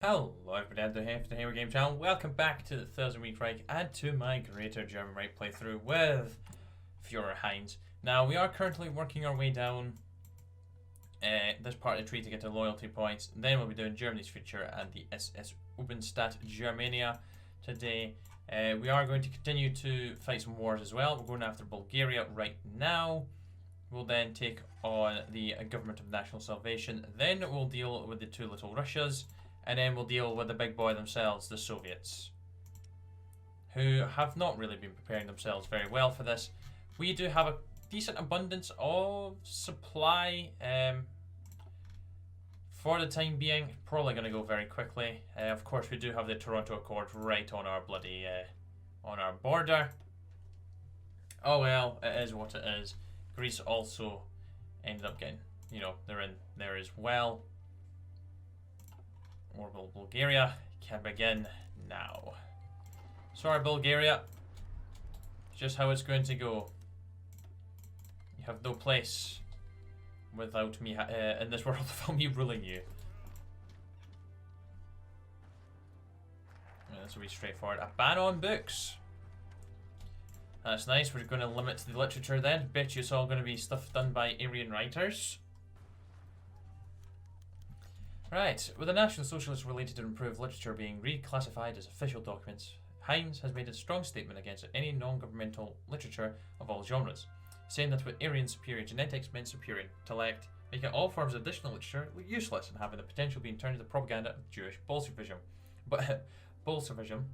Hello everybody, I'm the HOI4 channel. Welcome back to the Thousand Week Reich and to my Greater German Reich playthrough with Führer Heinz. Now we are currently working our way down this part of the tree to get to loyalty points. Then we'll be doing Germany's future and the SS Ubenstadt Germania today. We are going to continue to fight some wars as well. We're going after Bulgaria right now. We'll then take on the Government of National Salvation. Then we'll deal with the two little Russias. And then we'll deal with the big boy themselves, the Soviets, who have not really been preparing themselves very well for this. We do have a decent abundance of supply for the time being. Probably going to go very quickly. Of course, we do have the Toronto Accord right on our bloody on our border. Oh well, it is what it is. Greece also ended up getting, they're in there as well. Orbital Bulgaria can begin now. Sorry, Bulgaria. Just how it's going to go. You have no place without me in this world without me ruling you. Yeah, this will be straightforward. A ban on books. That's nice. We're going to limit the literature then. Bet you it's all going to be stuff done by Aryan writers. Right, with the National Socialist related and improved literature being reclassified as official documents, Heinz has made a strong statement against any non-governmental literature of all genres, saying that with Aryan superior genetics meant superior intellect, making all forms of additional literature useless and having the potential of being turned into propaganda of Jewish Bolshevism. But Bolshevism,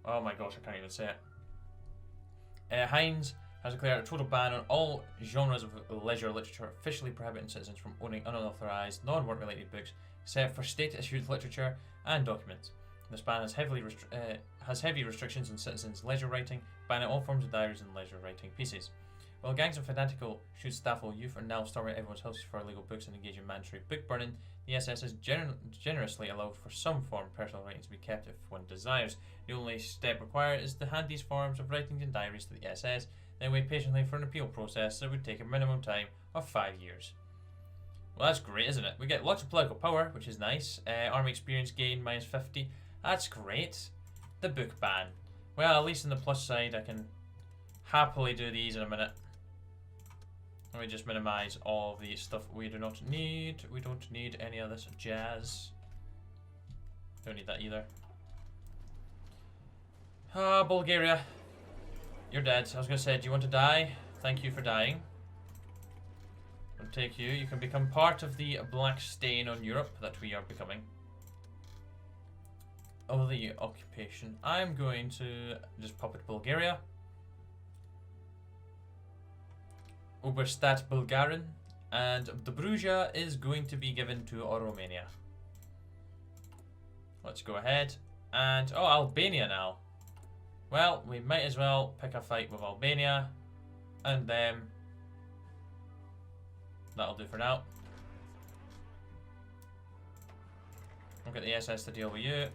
oh my gosh, I can't even say it. Heinz has declared a total ban on all genres of leisure literature, officially prohibiting citizens from owning unauthorized, non-work related books, except for state-issued literature and documents. This ban has heavy restrictions on citizens' leisure writing, banning all forms of diaries and leisure writing pieces. While gangs of fanatical Schutzstaffel youth are now storming everyone's houses for illegal books and engaging in mandatory book burning, the SS has generously allowed for some form of personal writing to be kept if one desires. The only step required is to hand these forms of writings and diaries to the SS, then wait patiently for an appeal process that would take a minimum time of 5 years. Well, that's great, isn't it? We get lots of political power, which is nice. Army experience gain minus 50. That's great. The book ban. Well, at least on the plus side, I can happily do these in a minute. Let me just minimize all of the stuff we do not need. We don't need any of this jazz. Don't need that either. Ah, Bulgaria. You're dead. I was going to say, do you want to die? Thank you for dying. I'll take you. You can become part of the black stain on Europe that we are becoming. Of the occupation. I'm going to just pop it Bulgaria. Oberstadt Bulgaren. And Dobruja is going to be given to Romania. Let's go ahead. And, oh, Albania now. Well, we might as well pick a fight with Albania, and them. That'll do for now. We'll get the SS to deal with you,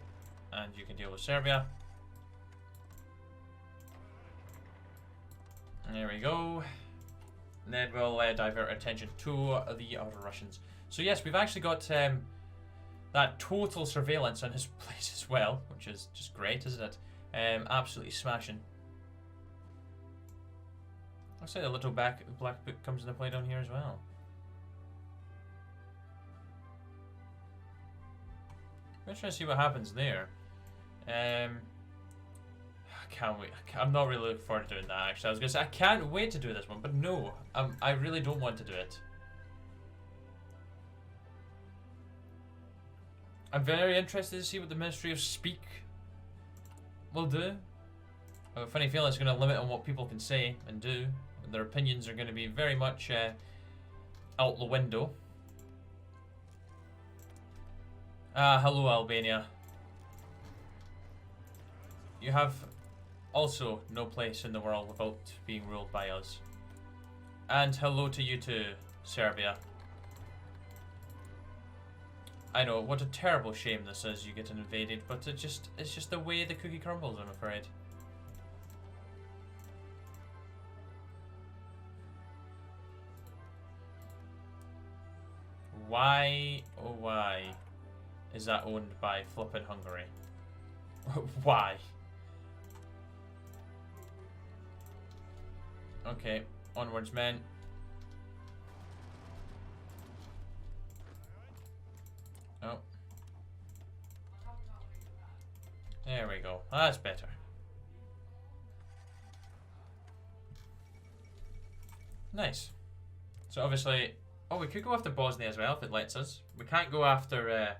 and you can deal with Serbia. There we go. And then we'll divert attention to the Russians. So yes, we've actually got that total surveillance on his place as well, which is just great, isn't it? Absolutely smashing. Looks like a little black book comes into play down here as well. I'm trying to see what happens there. I can't wait. I'm not really looking forward to doing that, actually. I was going to say, I can't wait to do this one, but no. I really don't want to do it. I'm very interested to see what the Ministry of Speak will do. I have a funny feeling it's going to limit on what people can say and do. Their opinions are going to be very much out the window. Hello Albania. You have also no place in the world without being ruled by us. And hello to you too, Serbia. I know, what a terrible shame this is, you get invaded, but it's just the way the cookie crumbles, I'm afraid. Why? Oh why is that owned by flippin' Hungary? Why? Okay, onwards, men. Oh. There we go. That's better. Nice. So obviously... Oh, we could go after Bosnia as well if it lets us. We can't go after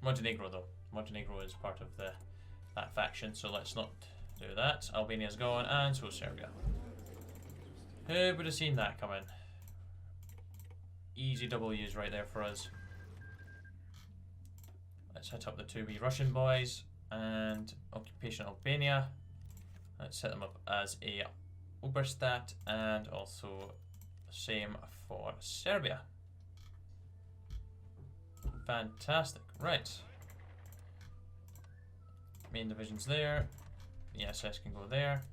Montenegro though. Montenegro is part of that faction, so let's not do that. Albania's gone, and so is Serbia. Who would have seen that coming? Easy W's right there for us. Let's hit up the 2 wee Russian boys and Occupation Albania. Let's set them up as a Oberstadt, and also same for Serbia. Fantastic. Right. Main division's there. The SS can go there.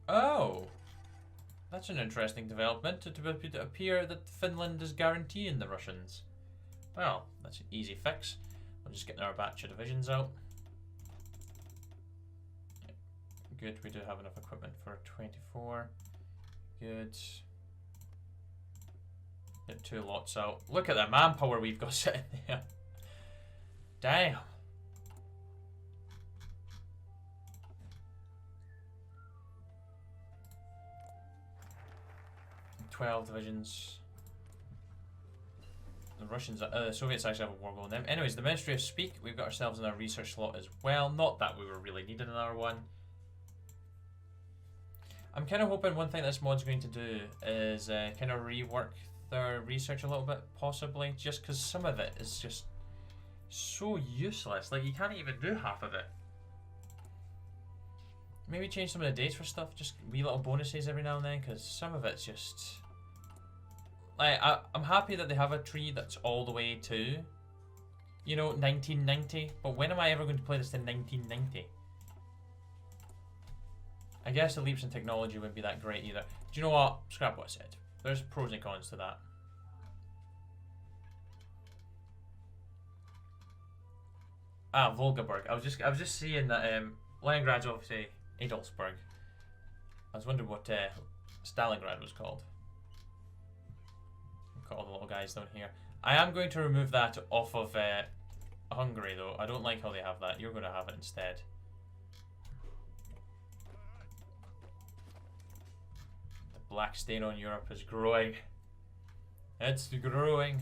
Oh! That's an interesting development. It would appear that Finland is guaranteeing the Russians. Well, that's an easy fix. We'll just get our batch of divisions out. Good, we do have enough equipment for 24. Good. Get 2 lots out. Look at the manpower we've got sitting there. Damn. $12 divisions. The Russians, the Soviets actually have a war going on them. Anyways, the Ministry of Speak, we've got ourselves in our research slot as well. Not that we were really needing another one. I'm kind of hoping one thing this mod's going to do is kind of rework their research a little bit, possibly, just because some of it is just so useless. Like, you can't even do half of it. Maybe change some of the dates for stuff, just wee little bonuses every now and then, because some of it's just... Like, I'm happy that they have a tree that's all the way to, you know, 1990, but when am I ever going to play this to 1990? I guess the leaps in technology wouldn't be that great either. Do you know what? Scrap what I said. There's pros and cons to that. Ah, Volgaburg. I was just seeing that Leningrad's obviously Adolfsburg. I was wondering what Stalingrad was called. We've got all the little guys down here. I am going to remove that off of Hungary though. I don't like how they have that. You're going to have it instead. Black stain on Europe is growing. It's growing.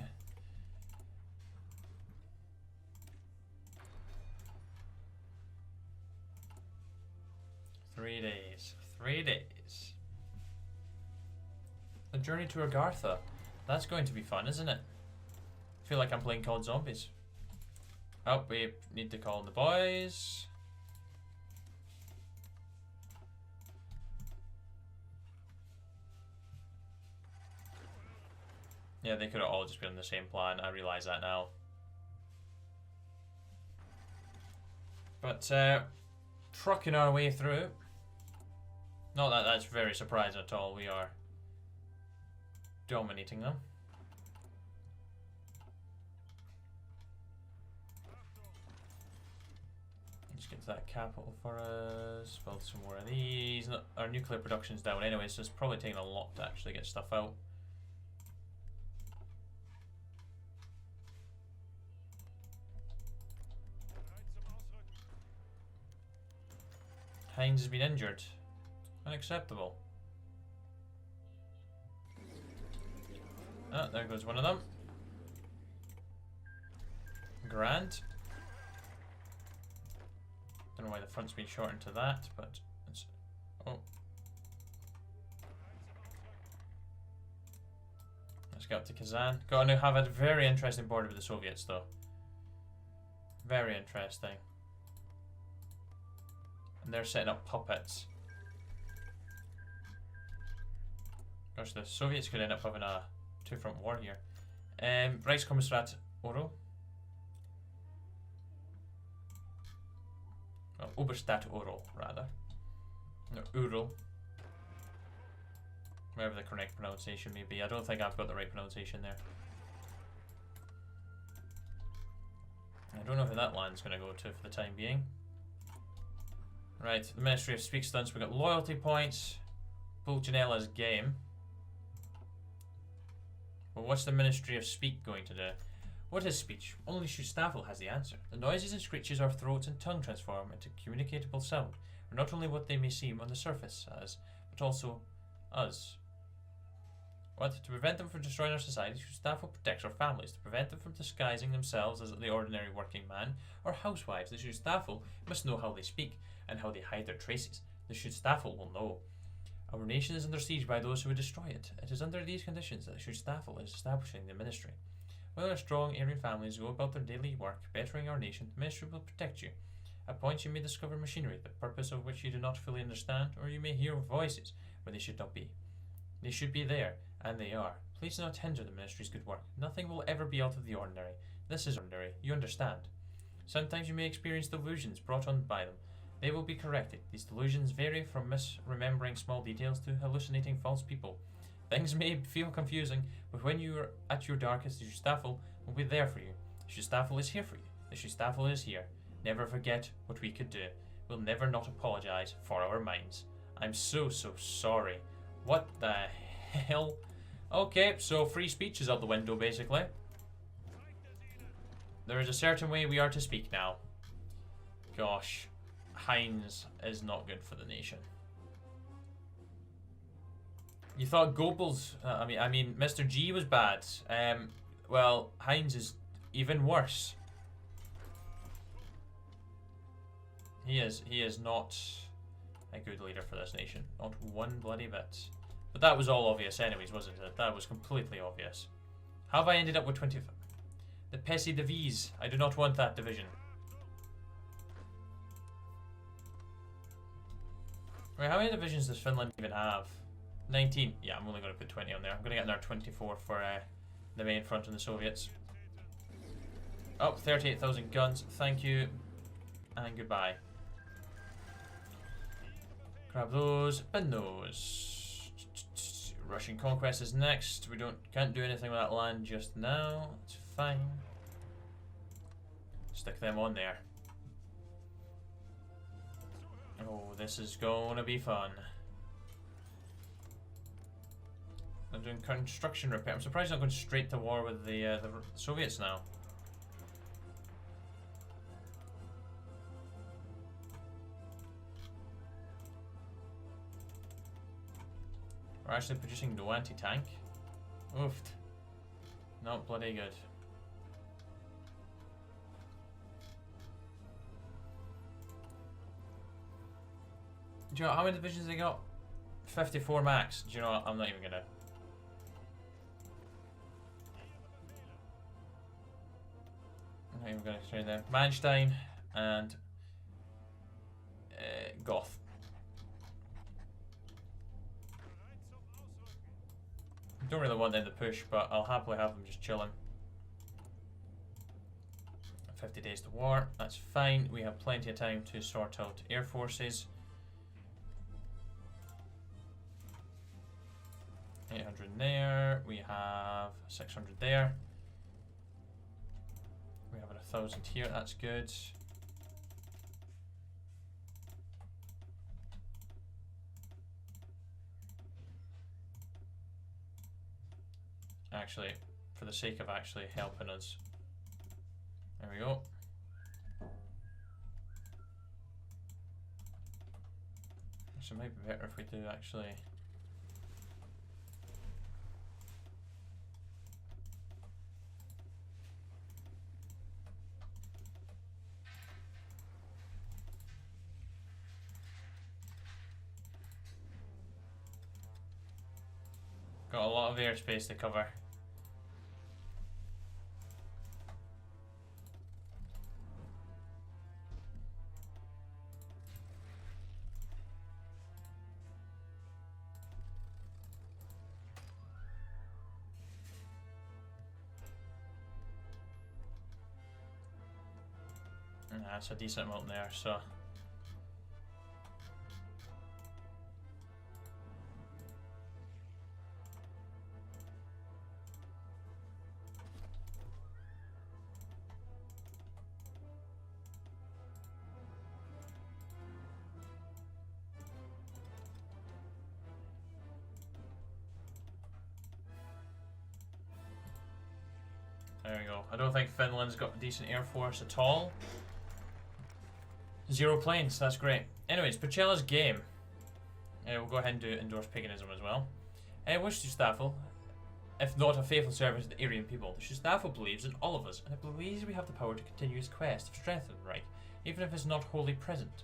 Three days. A journey to Agartha. That's going to be fun, isn't it? I feel like I'm playing COD Zombies. Oh, we need to call the boys. Yeah, they could have all just been on the same plan. I realise that now. But, trucking our way through. Not that that's very surprising at all. We are dominating them. Just get to that capital for us. Build some more of these. Our nuclear production's down anyway, so it's probably taking a lot to actually get stuff out. Heinz has been injured. Unacceptable. Oh, there goes one of them. Grand. Don't know why the front's been shortened to that, but it's... Oh. Let's get up to Kazan. Got to have a very interesting border with the Soviets, though. Very interesting. And they're setting up puppets. Gosh, the Soviets could end up having a two-front war here. Reichskommissariat Oro. Oh, Oberstadt Oro, rather. No, Ural. Whatever the correct pronunciation may be. I don't think I've got the right pronunciation there. I don't know who that land's going to go to for the time being. Right, the Ministry of Speak stunts. We've got loyalty points. Pulcinella's game. Well, what's the Ministry of Speak going to do? What is speech? Only Schutzstaffel has the answer. The noises and screeches our throats and tongue transform into communicatable sound are not only what they may seem on the surface as, but also us. What? To prevent them from destroying our society, Schutzstaffel protects our families. To prevent them from disguising themselves as the ordinary working man or housewives, the Schutzstaffel must know how they speak and how they hide their traces. The Schutzstaffel will know. Our nation is under siege by those who would destroy it. It is under these conditions that the Schutzstaffel is establishing the ministry. While our strong Aryan families go about their daily work bettering our nation, the ministry will protect you. At points you may discover machinery, the purpose of which you do not fully understand, or you may hear voices where they should not be. They should be there, and they are. Please do not hinder the ministry's good work. Nothing will ever be out of the ordinary. This is ordinary, you understand. Sometimes you may experience delusions brought on by them. They will be corrected. These delusions vary from misremembering small details to hallucinating false people. Things may feel confusing, but when you are at your darkest, the Schutzstaffel will be there for you. The Schutzstaffel is here for you. The Schutzstaffel is here. Never forget what we could do. We'll never not apologize for our minds. I'm so sorry. What the hell? Okay, so free speech is out the window, basically. There is a certain way we are to speak now. Gosh, Heinz is not good for the nation. You thought Goebbels, I mean, Mr. G was bad. Well, Heinz is even worse. He is not a good leader for this nation. Not one bloody bit. But that was all obvious anyways, wasn't it? That was completely obvious. How have I ended up with 20? The Pessi Divis. I do not want that division. Wait, how many divisions does Finland even have? 19. Yeah, I'm only going to put 20 on there. I'm going to get another 24 for the main front and the Soviets. Oh, 38,000 guns. Thank you. And goodbye. Grab those and those. Russian conquest is next. We can't do anything with that land just now. It's fine. Stick them on there. Oh, this is going to be fun. I'm doing construction repair. I'm surprised I'm not going straight to war with the Soviets now. We're actually producing no anti-tank. Oofed. Not bloody good. Do you know how many divisions they got? 54 max. Do you know what? I'm not even gonna. I'm not even gonna train them. Manstein and Goth. Don't really want them to push, but I'll happily have them just chilling. 50 days to war, that's fine. We have plenty of time to sort out air forces. 800 there, we have 600 there. We have 1,000 here, that's good. Actually, for the sake of actually helping us. There we go. So it might be better if we do actually. Got a lot of airspace to cover. That's a decent amount there, so. go. I don't think Finland's got a decent air force at all. 0 planes, that's great. Anyways, Pacella's game. We'll go ahead and endorse paganism as well. Which Staffel, if not a faithful servant to the Aryan people, the Staffel believes in all of us, and it believes we have the power to continue his quest of strengthening the Reich, even if it's not wholly present.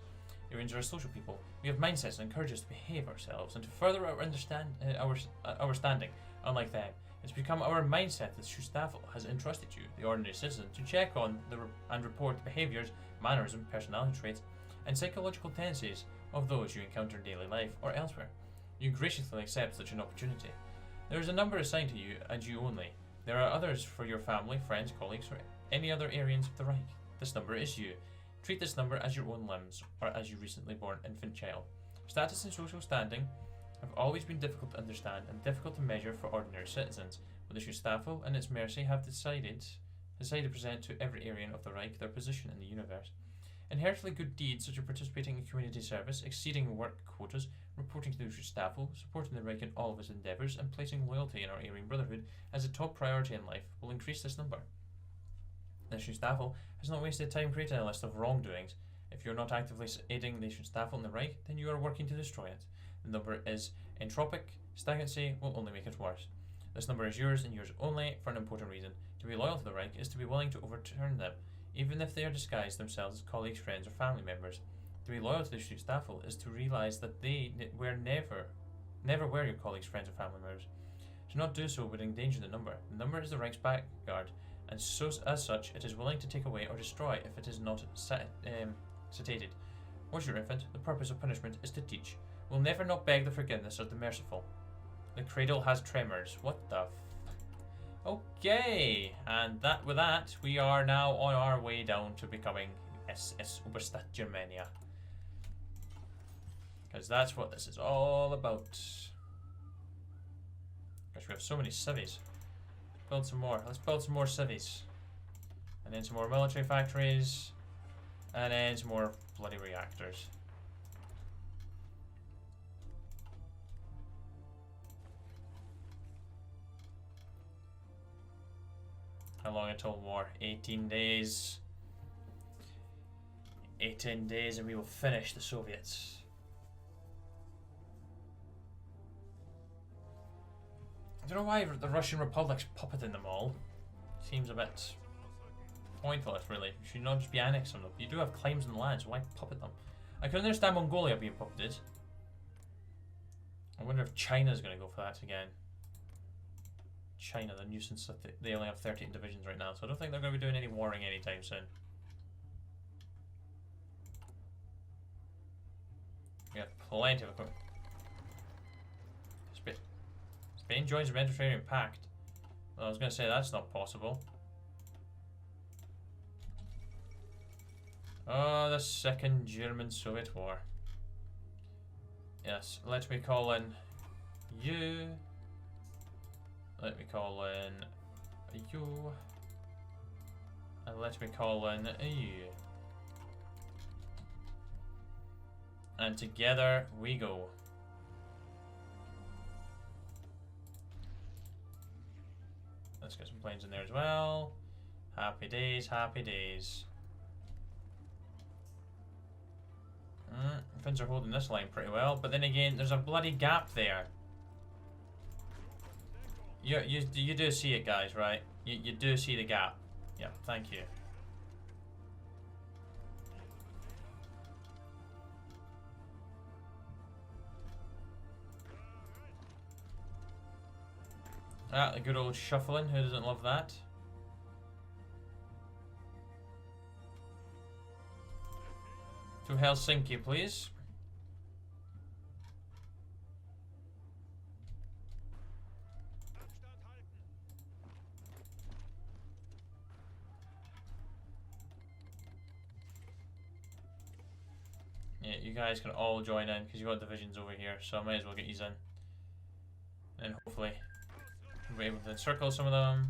Aryans are a social people. We have mindsets that encourage us to behave ourselves and to further our standing. Unlike them, it's become our mindset that Staffel has entrusted you, the ordinary citizen, to check on and report the behaviours, mannerisms, personality traits, and psychological tendencies of those you encounter in daily life or elsewhere. You graciously accept such an opportunity. There is a number assigned to you and you only. There are others for your family, friends, colleagues, or any other Aryans of the Reich. This number is you. Treat this number as your own limbs, or as your recently born infant child. Status and social standing have always been difficult to understand and difficult to measure for ordinary citizens, but the Staffel and its mercy have decided to present to every Aryan of the Reich their position in the universe. Inherently good deeds such as participating in community service, exceeding work quotas, reporting to the Staffel, supporting the Reich in all of its endeavours, and placing loyalty in our Aryan Brotherhood as a top priority in life will increase this number. The Staffel has not wasted time creating a list of wrongdoings. If you are not actively aiding the Staffel in the Reich, then you are working to destroy it. The number is entropic. Stagnancy will only make it worse. This number is yours and yours only for an important reason. To be loyal to the Reich is to be willing to overturn them, even if they are disguised themselves as colleagues, friends, or family members. To be loyal to the Staffel is to realise that they were never were your colleagues, friends, or family members. To not do so would endanger the number. The number is the Reich's backguard, and so as such, it is willing to take away or destroy if it is not satiated. Watch your infant. The purpose of punishment is to teach. Will never not beg the forgiveness of the merciful. The cradle has tremors. What the Okay, and with that, we are now on our way down to becoming SS Oberstadt Germania. Because that's what this is all about. Gosh, we have so many civies. Build some more. Let's build some more civies. And then some more military factories. And then some more bloody reactors. How long until war? 18 days. 18 days and we will finish the Soviets. I don't know why the Russian Republic's puppeting them all. Seems a bit pointless, really. You should not just be annexing them. You do have claims on the land, so why puppet them? I can understand Mongolia being puppeted. I wonder if China's going to go for that again. China, the nuisance that they only have 13 divisions right now, so I don't think they're going to be doing any warring anytime soon. We have plenty of equipment. Spain joins the Mediterranean Pact. Well, I was going to say that's not possible. Oh, the second German-Soviet War. Yes, let me call in you. Let me call in you. And let me call in you. And together we go. Let's get some planes in there as well. Happy days, happy days. Finns are holding this line pretty well, but then again, there's a bloody gap there. You do see it, guys, right? You do see the gap. Yeah, thank you. Ah, the good old shuffling. Who doesn't love that? To Helsinki, please. Yeah, you guys can all join in because you've got divisions over here, so I might as well get you in. And hopefully we're able to encircle some of them.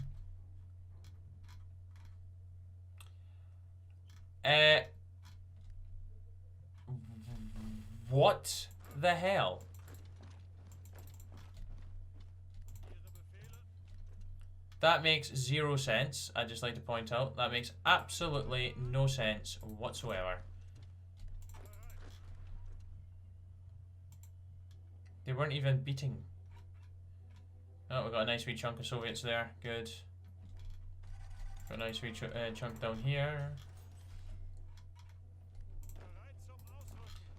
What the hell? That makes 0 sense. I'd just like to point out that makes absolutely no sense whatsoever. They weren't even beating. Oh, we got a nice wee chunk of Soviets there. Good. Got a nice wee chunk down here.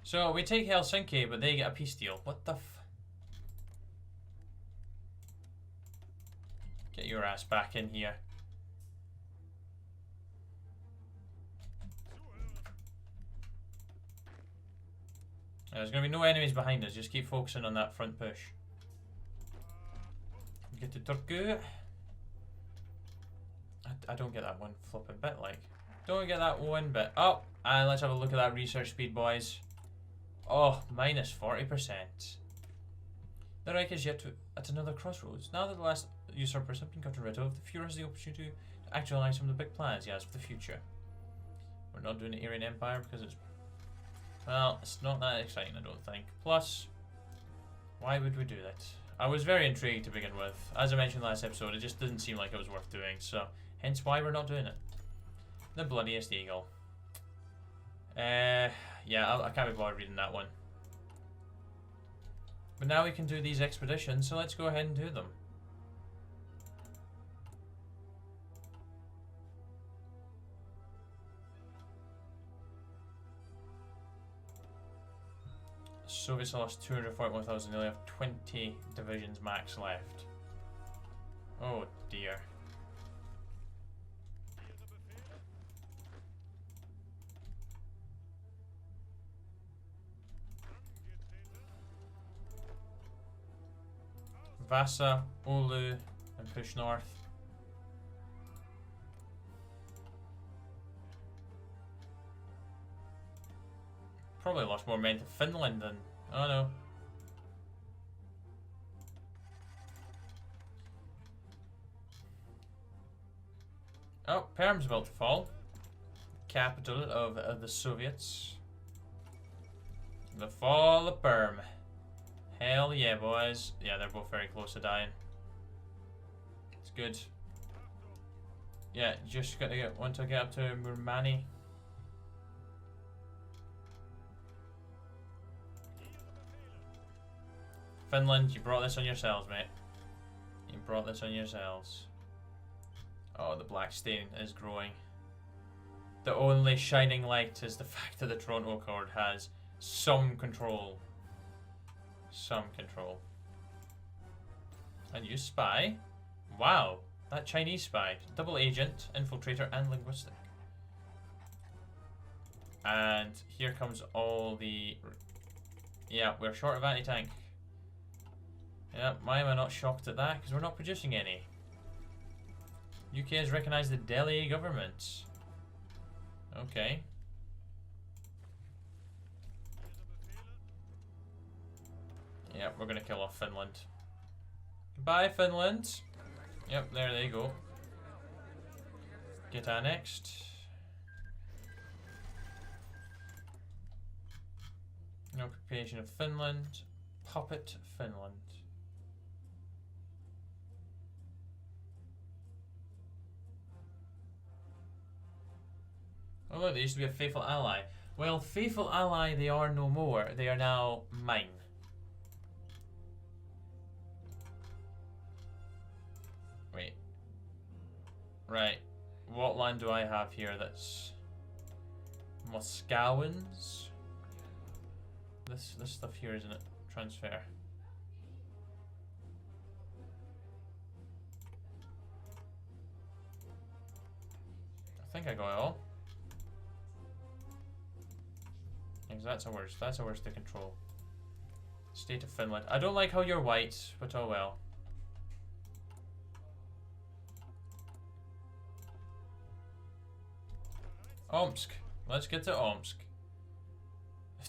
So we take Helsinki, but they get a peace deal. What the f? Get your ass back in here. There's going to be no enemies behind us. Just keep focusing on that front push. Get to Turku. I don't get that one flipping bit, like. Don't get that one bit. Oh, and let's have a look at that research speed, boys. Oh, minus 40%. The Reich is yet at another crossroads. Now that the last usurpers have been gotten rid of, the Fuhrer has the opportunity to actualize some of the big plans he has for the future. We're not doing the Aryan Empire because it's... Well, it's not that exciting, I don't think. Plus, why would we do that? I was very intrigued to begin with. As I mentioned last episode, it just didn't seem like it was worth doing, so hence why we're not doing it. The Bloodiest Eagle. Yeah, I can't be bothered reading that one. But now we can do these expeditions, so let's go ahead and do them. Soviets lost 241,000, they only have 20 divisions max left. Oh dear. Vasa, Oulu, and push north. Probably lost more men to Finland than... Oh no. Oh, Perm's about to fall. Capital of the Soviets. The fall of Perm. Hell yeah, boys. Yeah, they're both very close to dying. It's good. Yeah, just got to want to get up to Murmani. Finland, you brought this on yourselves, mate. You brought this on yourselves. Oh, the black stain is growing. The only shining light is the fact that the Toronto Accord has some control. Some control. And you spy? Wow, that Chinese spy. Double agent, infiltrator, and linguistic. And here comes all the... Yeah, we're short of anti-tank. Yeah, why am I not shocked at that? Because we're not producing any. UK has recognised the Delhi government. Okay. Yep, we're gonna kill off Finland. Goodbye, Finland. Yep, there they go. Get annexed. Occupation of Finland. Puppet Finland. Oh look, they used to be a faithful ally. Well, faithful ally they are no more. They are now mine. Wait. Right. What land do I have here that's... Moskowans? This stuff here, isn't it? Transfer. I think I got it all. Because that's a worse to control. State of Finland. I don't like how you're white, but oh well. Omsk. Let's get to Omsk.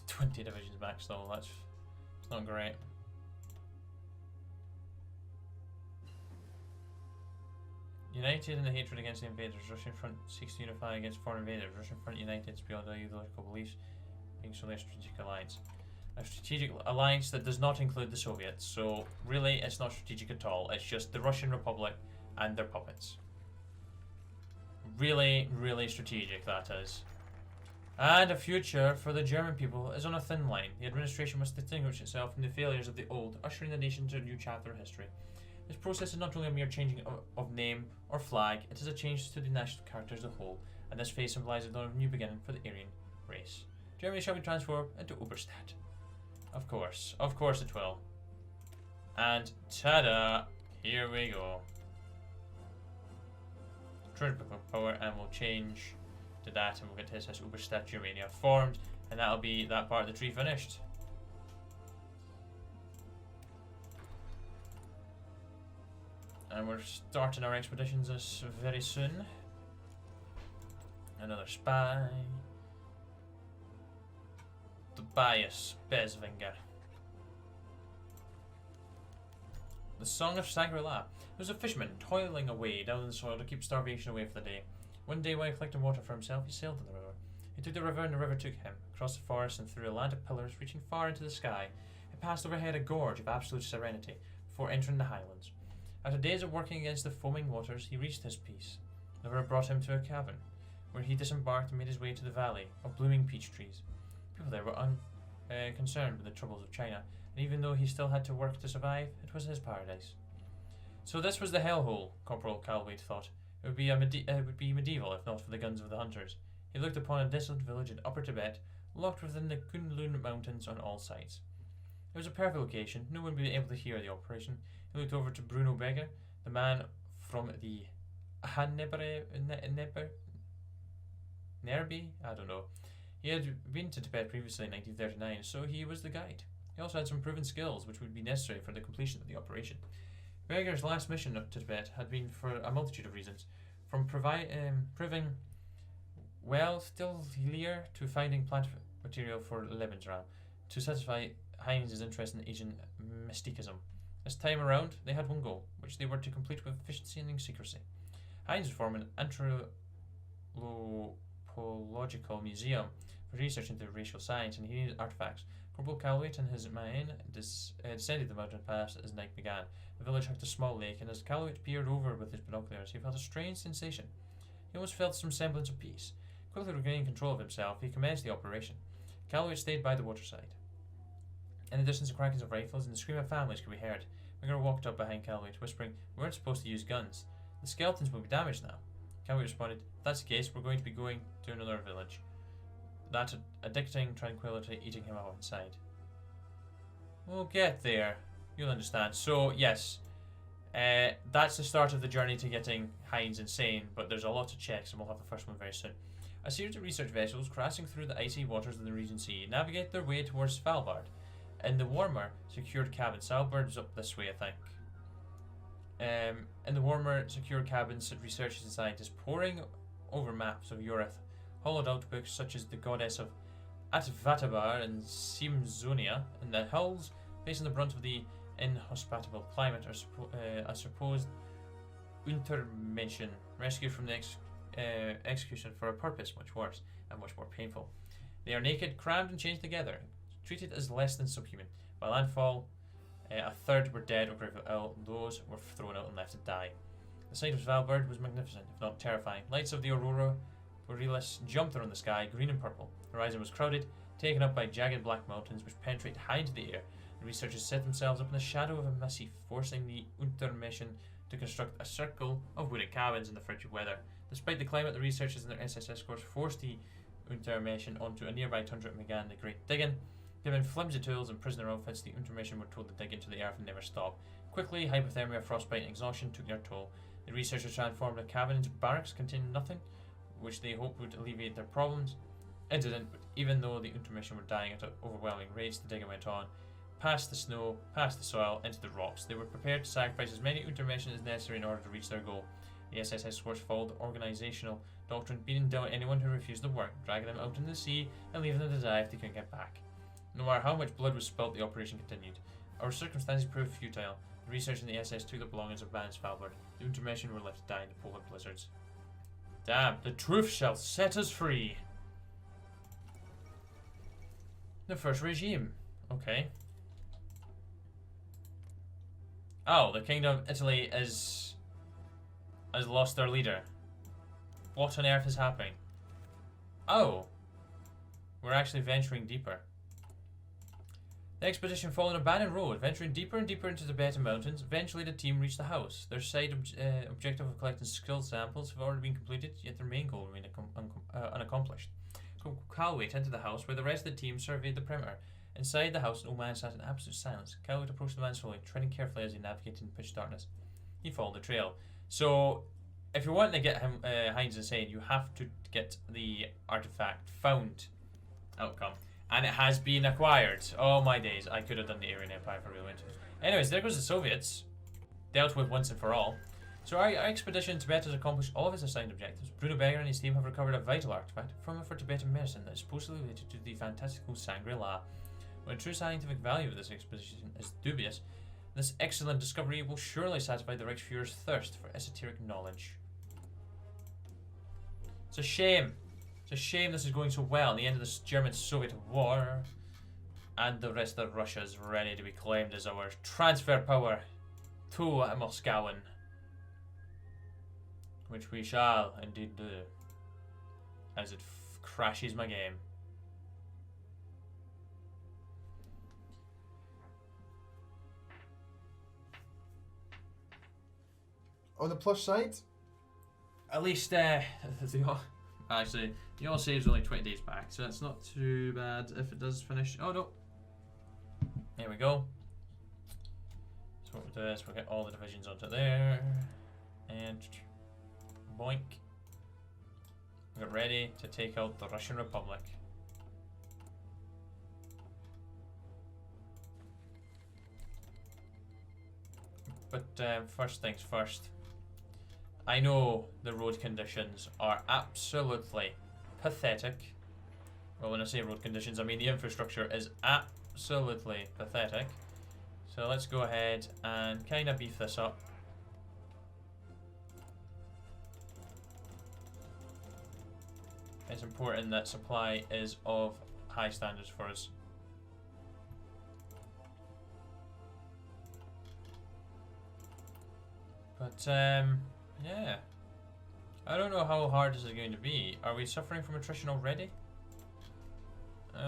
20 divisions max though, that's not great. United in the hatred against the invaders. Russian front seeks to unify against foreign invaders. Russian front united beyond ideological beliefs, being solely a strategic alliance. A strategic alliance that does not include the Soviets. So really, it's not strategic at all. It's just the Russian Republic and their puppets. Really, really strategic, that is. And a future for the German people is on a thin line. The administration must distinguish itself from the failures of the old, ushering the nation to a new chapter of history. This process is not only a mere changing of name or flag, it is a change to the national character as a whole, and this phase symbolizes the dawn of a new beginning for the Aryan race. Germany shall be transformed into Oberstadt. Of course it will. And ta-da! Here we go. Tropical power, and we'll change to that, and we'll get SS Oberstadt Germania formed, and that'll be that part of the tree finished. And we're starting our expeditions this very soon. Another spy. Tobias Bezwinger. The Song of Shangri-La. There was a fisherman toiling away down in the soil to keep starvation away for the day. One day, while collecting water for himself, he sailed to the river. He took the river, and the river took him, across the forest and through a land of pillars reaching far into the sky. It passed overhead a gorge of absolute serenity before entering the highlands. After days of working against the foaming waters, he reached his peace. The river brought him to a cabin, where he disembarked and made his way to the valley of blooming peach trees. People there were unconcerned with the troubles of China, and even though he still had to work to survive, it was his paradise. So this was the hellhole, Corporal Calwaite thought. It would be medieval if not for the guns of the hunters. He looked upon a desolate village in Upper Tibet, locked within the Kunlun Mountains on all sides. It was a perfect location. No one would be able to hear the operation. He looked over to Bruno Beger, the man from the Nerbi? I don't know. He had been to Tibet previously in 1939, so he was the guide. He also had some proven skills which would be necessary for the completion of the operation. Beger's last mission to Tibet had been for a multitude of reasons, from proving well still clear to finding plant material for Lebensraum, to satisfy Heinz's interest in Asian mysticism. This time around, they had one goal, which they were to complete with efficiency and secrecy. Heinz would form an anthropological museum for research into racial science, and he needed artifacts. Corporal Calwaite and his men descended the mountain pass as night began. The village hugged a small lake, and as Calwaite peered over with his binoculars, he felt a strange sensation. He almost felt some semblance of peace. Quickly regaining control of himself, he commenced the operation. Calwaite stayed by the waterside. In the distance, the crackings of rifles and the scream of families could be heard. Winger walked up behind Calwaite, whispering, "We weren't supposed to use guns. The skeletons will be damaged now." Calwaite responded, "If that's the case, we're going to be going to another village." That addicting tranquility eating him up inside. We'll get there. You'll understand. So, yes, that's the start of the journey to getting Heinz insane, but there's a lot to check, so we'll have the first one very soon. A series of research vessels crossing through the icy waters of the Regent Sea navigate their way towards Svalbard. In the warmer, secured cabin, Svalbard's up this way, I think. In the warmer, secure cabins sit researchers and scientists poring over maps of Europe, hollowed out books such as the Goddess of Atvatabar and Simzonia, and the hulls, facing the brunt of the inhospitable climate, are a supposed Untermenschen, rescued from the execution for a purpose much worse and much more painful. They are naked, crammed and chained together, treated as less than subhuman. By landfall, a third were dead or gravely ill, and those were thrown out and left to die. The sight of Svalbard was magnificent, if not terrifying. Lights of the aurora borealis jumped around the sky, green and purple. The horizon was crowded, taken up by jagged black mountains which penetrate high into the air. The researchers set themselves up in the shadow of a massif, forcing the Untermenschen to construct a circle of wooden cabins in the frigid weather. Despite the climate, the researchers and their SS escorts forced the Untermenschen onto a nearby tundra and began the Great Digging. Given flimsy tools and prisoner outfits, the Untermenschen were told to dig into the earth and never stop. Quickly, hypothermia, frostbite, and exhaustion took their toll. The researchers transformed a cabin into barracks containing nothing, which they hoped would alleviate their problems. It didn't, but even though the Untermenschen were dying at overwhelming rates, the digging went on. Past the snow, past the soil, into the rocks. They were prepared to sacrifice as many Untermenschen as necessary in order to reach their goal. The SS escorts followed the organizational doctrine, beating down anyone who refused the work, dragging them out into the sea, and leaving them to die if they couldn't get back. No matter how much blood was spilt, the operation continued. Our circumstances proved futile. The researchers in the SS took the belongings of Band Svalbard. The Untermenschen were left to die in the polar blizzards. Damn, the truth shall set us free. The first regime. Okay. Oh, the Kingdom of Italy is has lost their leader. What on earth is happening? Oh. We're actually venturing deeper. The expedition followed an abandoned road, venturing deeper and deeper into the Tibetan mountains. Eventually, the team reached the house. Their side objective of collecting skill samples have already been completed, yet their main goal remained unaccomplished. Calwait entered the house, where the rest of the team surveyed the perimeter. Inside the house, an old man sat in absolute silence. Calwait approached the man slowly, treading carefully as he navigated in pitch darkness. He followed the trail. So, if you're wanting to get him, Heinz insane, you have to get the artifact found outcome. And it has been acquired. Oh my days, I could have done the Aryan Empire for real winter. Anyways, there goes the Soviets. Dealt with once and for all. So our expedition to Tibet has accomplished all of its assigned objectives. Bruno Beger and his team have recovered a vital artifact from for Tibetan medicine that is supposedly related to the fantastical Shangri-La. When the true scientific value of this expedition is dubious, this excellent discovery will surely satisfy the Reichsfuhrer's thirst for esoteric knowledge. It's a shame. It's a shame this is going so well in the end of this German-Soviet war. And the rest of Russia is ready to be claimed as our transfer power to Moscow. Which we shall indeed do. As it crashes my game. On the plus side, at least actually the all saves only 20 days back, so that's not too bad if it does finish. Oh no. There we go. So what we'll do is we'll get all the divisions onto there. And boink. Get ready to take out the Russian Republic. But first things first. I know the road conditions are absolutely pathetic. Well, when I say road conditions, I mean the infrastructure is absolutely pathetic. So let's go ahead and kind of beef this up. It's important that supply is of high standards for us. But, yeah. I don't know how hard this is going to be. Are we suffering from attrition already?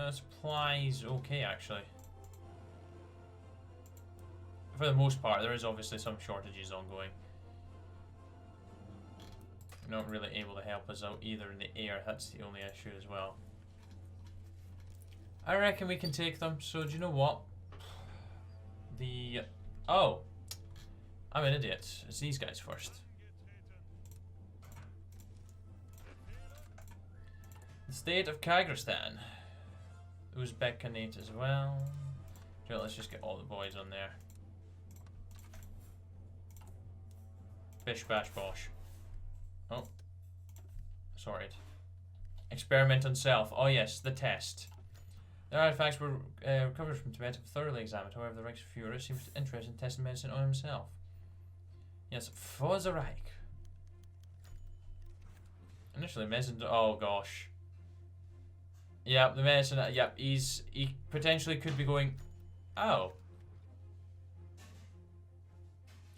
Supplies okay, actually. For the most part, there is obviously some shortages ongoing. They're not really able to help us out either in the air. That's the only issue as well. I reckon we can take them. So, do you know what? Oh. I'm an idiot. It's these guys first. The state of Kyrgyzstan. Uzbekanate as well. So let's just get all the boys on there. Bish bash bosh. Oh. Sorry. Experiment on self. Oh yes, the test. The artifacts were recovered from Tibet and thoroughly examined. However, the Reichsfuhrer seems interested in testing medicine on himself. Yes, for the Reich. Initially, medicine. Oh gosh. Yep, the medicine. Yep, he potentially could be going. Oh.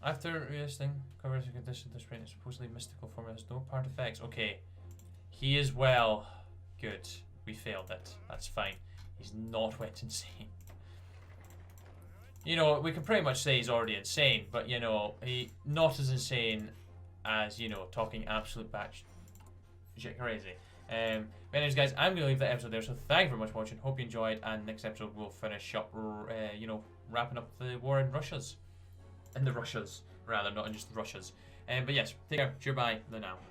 After resting, covers the condition. This brain is supposedly mystical form has no part effects. Okay, he is well. Good. We failed it. That's fine. He's not wet insane. You know, we can pretty much say he's already insane, but you know, he not as insane as, you know, talking absolute batch shit crazy. But anyways, guys, I'm gonna leave that episode there. So thank you very much for watching. Hope you enjoyed, and next episode we'll finish up, you know, wrapping up the war in Russia's, rather, not in just Russia's. But yes, take care. Cheer, bye. The now.